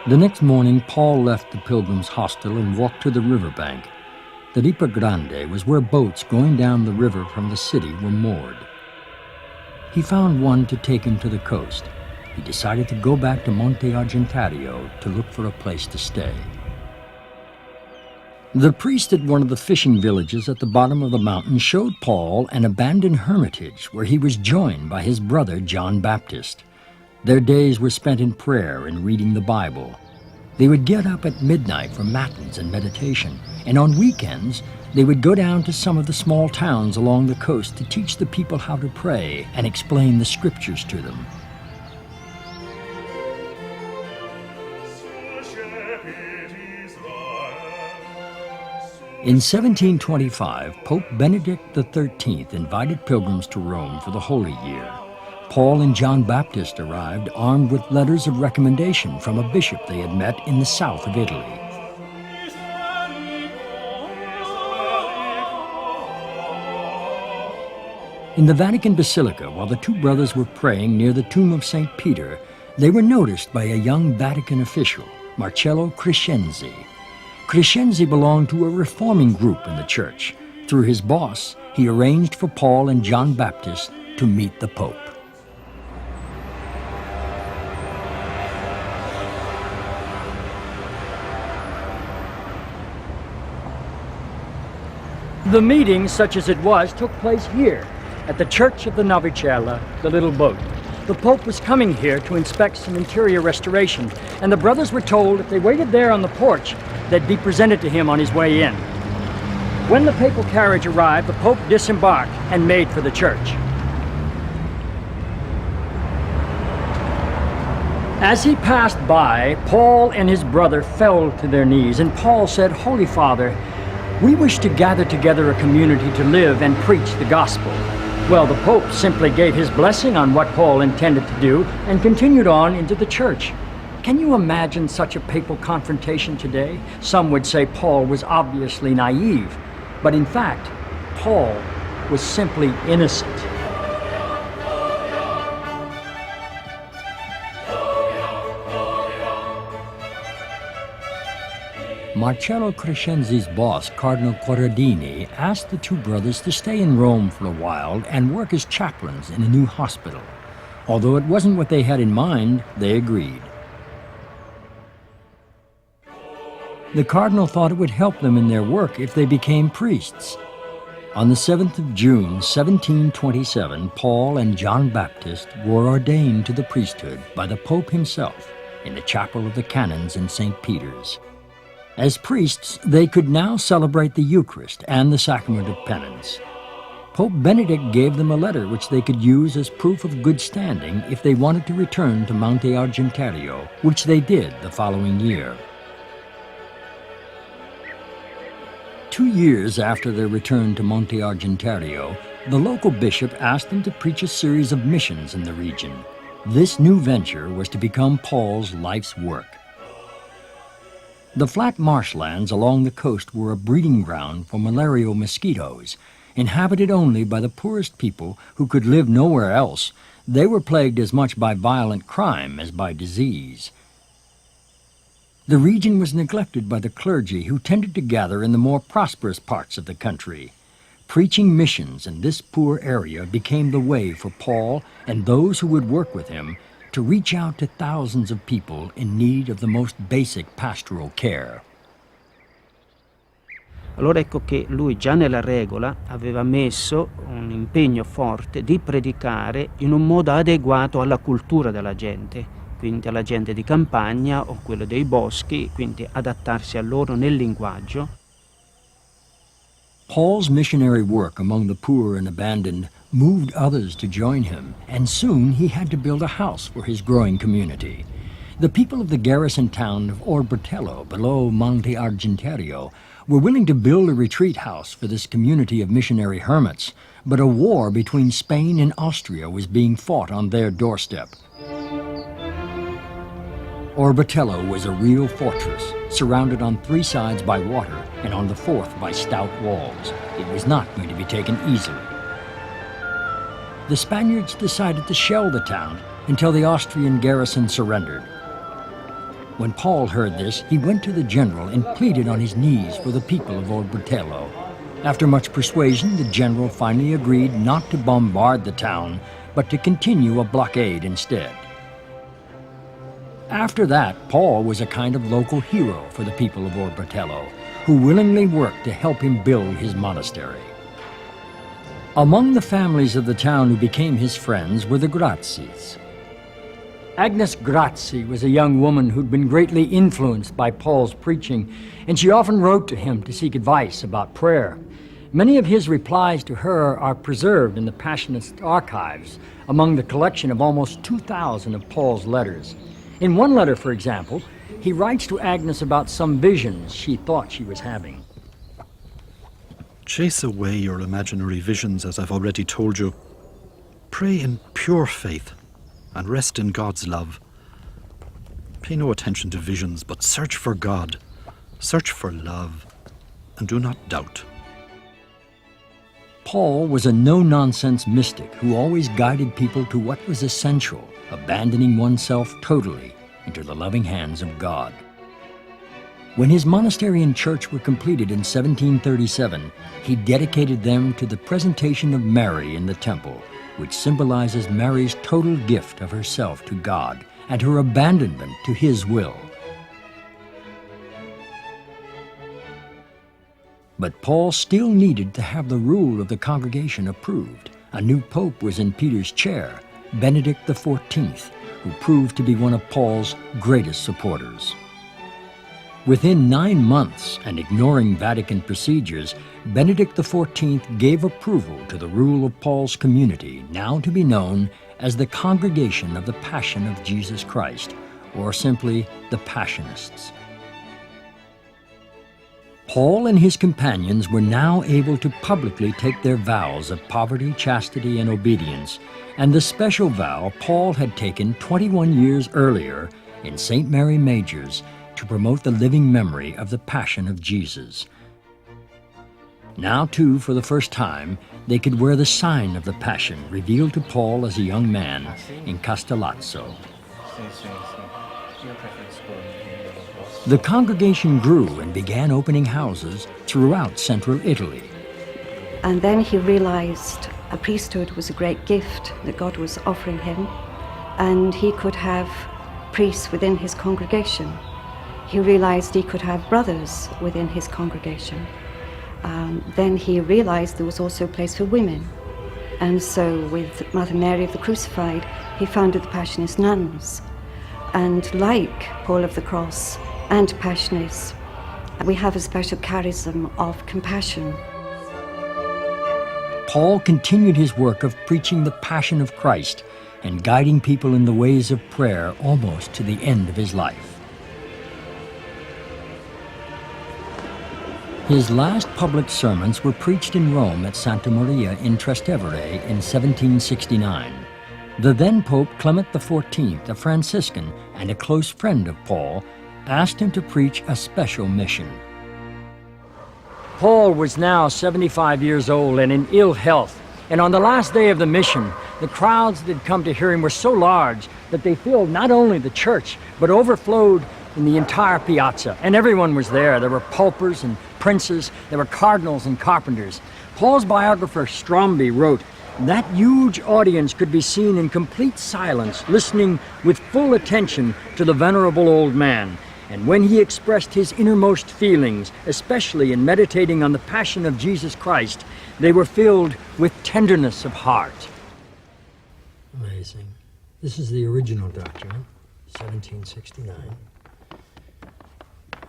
The next morning, Paul left the pilgrims' hostel and walked to the riverbank. The Ripa Grande was where boats going down the river from the city were moored. He found one to take him to the coast. He decided to go back to Monte Argentario to look for a place to stay. The priest at one of the fishing villages at the bottom of the mountain showed Paul an abandoned hermitage where he was joined by his brother John Baptist. Their days were spent in prayer and reading the Bible. They would get up at midnight for matins and meditation, and on weekends they would go down to some of the small towns along the coast to teach the people how to pray and explain the scriptures to them. In 1725, Pope Benedict XIII invited pilgrims to Rome for the Holy Year. Paul and John Baptist arrived armed with letters of recommendation from a bishop they had met in the south of Italy. In the Vatican Basilica, while the two brothers were praying near the tomb of St. Peter, they were noticed by a young Vatican official, Marcello Crescenzi. Crescenzi belonged to a reforming group in the church. Through his boss, he arranged for Paul and John Baptist to meet the Pope. The meeting, such as it was, took place here, at the Church of the Navicella, the little boat. The Pope was coming here to inspect some interior restoration, and the brothers were told if they waited there on the porch, they'd be presented to him on his way in. When the papal carriage arrived, the Pope disembarked and made for the church. As he passed by, Paul and his brother fell to their knees, and Paul said, "Holy Father, we wish to gather together a community to live and preach the gospel." Well, the Pope simply gave his blessing on what Paul intended to do and continued on into the church. Can you imagine such a papal confrontation today? Some would say Paul was obviously naive, but in fact, Paul was simply innocent. Marcello Crescenzi's boss, Cardinal Corradini, asked the two brothers to stay in Rome for a while and work as chaplains in a new hospital. Although it wasn't what they had in mind, they agreed. The cardinal thought it would help them in their work if they became priests. On the 7th of June, 1727, Paul and John Baptist were ordained to the priesthood by the Pope himself in the chapel of the Canons in St. Peter's. As priests, they could now celebrate the Eucharist and the Sacrament of Penance. Pope Benedict gave them a letter which they could use as proof of good standing if they wanted to return to Monte Argentario, which they did the following year. 2 years after their return to Monte Argentario, the local bishop asked them to preach a series of missions in the region. This new venture was to become Paul's life's work. The flat marshlands along the coast were a breeding ground for malarial mosquitoes. Inhabited only by the poorest people who could live nowhere else, they were plagued as much by violent crime as by disease. The region was neglected by the clergy, who tended to gather in the more prosperous parts of the country. Preaching missions in this poor area became the way for Paul and those who would work with him to reach out to thousands of people in need of the most basic pastoral care. Allora ecco che lui già nella regola aveva messo un impegno forte di predicare in un modo adeguato alla cultura della gente, quindi alla gente di campagna o quello dei boschi, quindi adattarsi a loro nel linguaggio. Paul's missionary work among the poor and abandoned moved others to join him, and soon he had to build a house for his growing community. The people of the garrison town of Orbetello, below Monte Argentario, were willing to build a retreat house for this community of missionary hermits, but a war between Spain and Austria was being fought on their doorstep. Orbetello was a real fortress, surrounded on 3 sides by water and on the 4th by stout walls. It was not going to be taken easily. The Spaniards decided to shell the town until the Austrian garrison surrendered. When Paul heard this, he went to the general and pleaded on his knees for the people of Orbetello. After much persuasion, the general finally agreed not to bombard the town, but to continue a blockade instead. After that, Paul was a kind of local hero for the people of Orbetello, who willingly worked to help him build his monastery. Among the families of the town who became his friends were the Grazis. Agnes Grazi was a young woman who'd been greatly influenced by Paul's preaching, and she often wrote to him to seek advice about prayer. Many of his replies to her are preserved in the Passionist archives, among the collection of almost 2,000 of Paul's letters. In one letter, for example, he writes to Agnes about some visions she thought she was having. Chase away your imaginary visions, as I've already told you. Pray in pure faith and rest in God's love. Pay no attention to visions, but search for God, search for love, and do not doubt. Paul was a no-nonsense mystic who always guided people to what was essential, abandoning oneself totally into the loving hands of God. When his monastery and church were completed in 1737, he dedicated them to the presentation of Mary in the temple, which symbolizes Mary's total gift of herself to God and her abandonment to his will. But Paul still needed to have the rule of the congregation approved. A new pope was in Peter's chair, Benedict XIV, who proved to be one of Paul's greatest supporters. Within 9 months, and ignoring Vatican procedures, Benedict XIV gave approval to the rule of Paul's community, now to be known as the Congregation of the Passion of Jesus Christ, or simply the Passionists. Paul and his companions were now able to publicly take their vows of poverty, chastity, and obedience, and the special vow Paul had taken 21 years earlier in St. Mary Major's to promote the living memory of the Passion of Jesus. Now, too, for the first time, they could wear the sign of the Passion revealed to Paul as a young man in Castellazzo. The congregation grew and began opening houses throughout central Italy. And then he realized a priesthood was a great gift that God was offering him, and he could have priests within his congregation. He realized he could have brothers within his congregation. Then he realized there was also a place for women. And so with Mother Mary of the Crucified, he founded the Passionist nuns. And like Paul of the Cross and Passionists, we have a special charism of compassion. Paul continued his work of preaching the Passion of Christ and guiding people in the ways of prayer almost to the end of his life. His last public sermons were preached in Rome at Santa Maria in Trastevere in 1769. The then Pope Clement XIV, a Franciscan and a close friend of Paul, asked him to preach a special mission. Paul was now 75 years old and in ill health, and on the last day of the mission, the crowds that had come to hear him were so large that they filled not only the church, but overflowed in the entire piazza, and everyone was there. There were pulpers and princes, there were cardinals and carpenters. Paul's biographer Stromby wrote, "That huge audience could be seen in complete silence, listening with full attention to the venerable old man. And when he expressed his innermost feelings, especially in meditating on the Passion of Jesus Christ, they were filled with tenderness of heart." Amazing. This is the original document, 1769.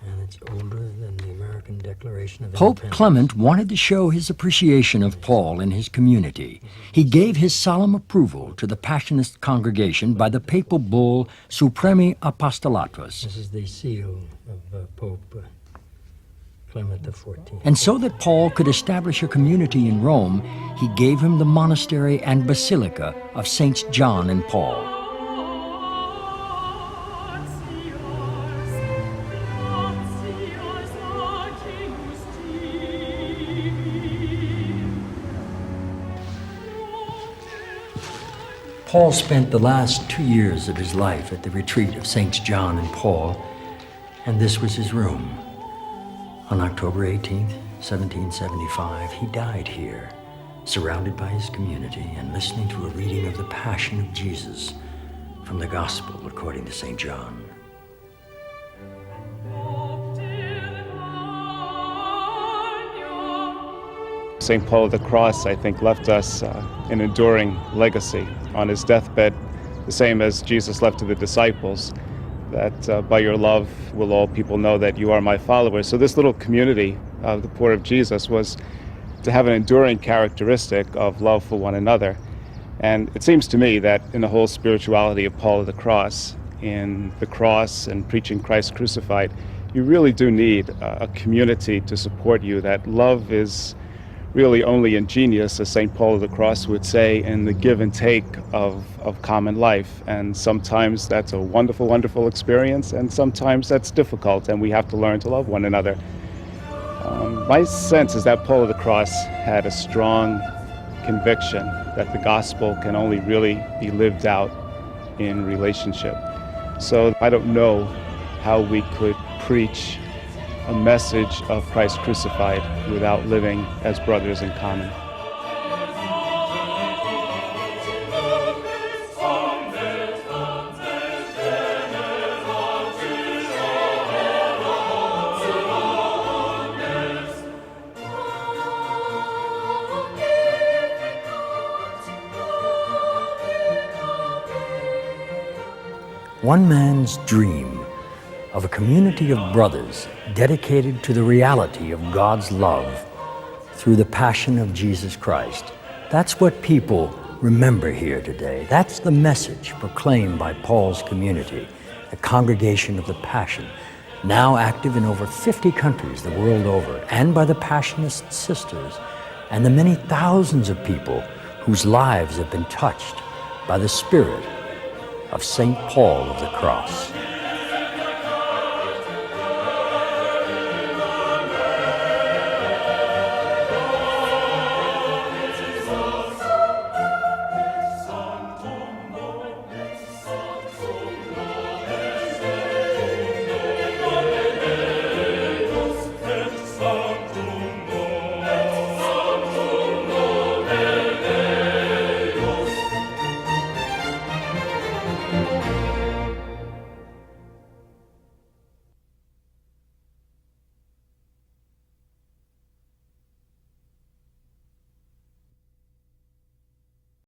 And it's older than the American Declaration of Pope Independence. Clement wanted to show his appreciation of Paul and his community. He gave his solemn approval to the Passionist congregation by the papal bull Supremi Apostolatus. This is the seal of Pope Clement XIV. And so that Paul could establish a community in Rome, he gave him the monastery and basilica of Saints John and Paul. Paul spent the last 2 years of his life at the retreat of Saints John and Paul, And this was his room. On October 18th, 1775, he died here, surrounded by his community and listening to a reading of the Passion of Jesus from the Gospel according to St. John. St. Paul of the Cross, I think, left us an enduring legacy on his deathbed, the same as Jesus left to the disciples, that by your love will all people know that you are my followers. So this little community of the poor of Jesus was to have an enduring characteristic of love for one another. And it seems to me that in the whole spirituality of Paul of the Cross, in the cross and preaching Christ crucified, you really do need a community to support you, that love is really only ingenious, as St. Paul of the Cross would say, in the give and take of common life. And sometimes that's a wonderful, wonderful experience, and sometimes that's difficult, and we have to learn to love one another. My sense is that Paul of the Cross had a strong conviction that the gospel can only really be lived out in relationship. So I don't know how we could preach a message of Christ crucified without living as brothers in common. One man's dream of a community of brothers dedicated to the reality of God's love through the passion of Jesus Christ. That's what people remember here today. That's the message proclaimed by Paul's community, the Congregation of the Passion, now active in over 50 countries the world over, and by the Passionist sisters and the many thousands of people whose lives have been touched by the Spirit of St. Paul of the Cross.